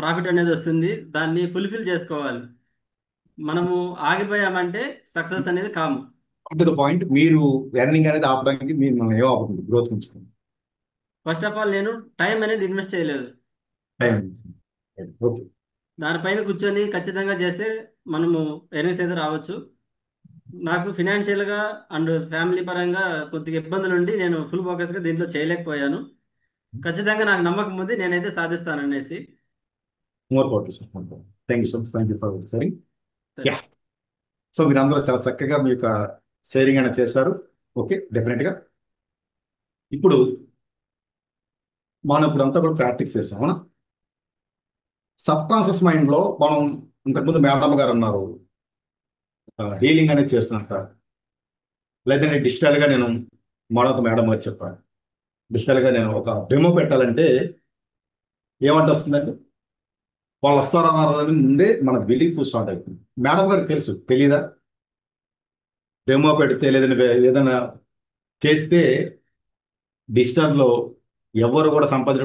Profit అనేది వస్తుంది. దాన్ని ఫుల్ఫిల్ చేసుకోవాలి. మనము ఆగిపోయామంటే సక్సెస్ అనేది కాము. టు ద పాయింట్, మీరు ఎర్నింగ్ అనేది ఆపడానికి మీరు మనం ఏం ఆపుతుంది గ్రోత్ ఉంచుతుంది ఫస్ట్ ఆఫ్ ఆల్ నేను టైం అనేది ఇన్వెస్ట్ చేయలేదు. టైం. ఓకే. దానిపైన కూర్చొని ఖచ్చితంగా చేస్తే మనము ఎర్నింగ్స్ అయితే రావచ్చు. నాకు ఫినాన్షియల్గా అండ్ ఫ్యామిలీ పరంగా కొద్దిగా ఇబ్బందులు ఉండి నేను ఫుల్ ఫోకస్గా దీంట్లో చేయలేకపోయాను. ఖచ్చితంగా నాకు నమ్మకం ఉంది, నేనైతే సాధిస్తాననేసి. More power to sir. Thank you so much. Thank you for sharing. సరే. యా. సో మీరందరూ చాలా చక్కగా మీ యొక్క షేరింగ్ అనేది చేశారు. ఓకే, డెఫినెట్గా. ఇప్పుడు మనం ఇప్పుడు అంతా కూడా ప్రాక్టీస్ చేస్తాం, అవునా? సబ్ కాన్షియస్ మైండ్లో మనం ఇంతకుముందు మేడం గారు అన్నారు హీలింగ్ అనేది చేస్తున్నాను సార్, లేదంటే డిజిటల్గా నేను మరొక మేడం గారు చెప్పాను డిజిటల్గా నేను ఒక డెమో పెట్టాలంటే ఏమంటే వస్తుందండి, వాళ్ళు వస్తారో రాదని ముందే మన బిలీఫ్ స్టార్ట్ అవుతుంది. మేడం గారికి తెలుసు, తెలీదా? డెమో పెడితే లేదంటే ఏదైనా చేస్తే డిజిటల్లో ఎవరు కూడా సంపాదించడం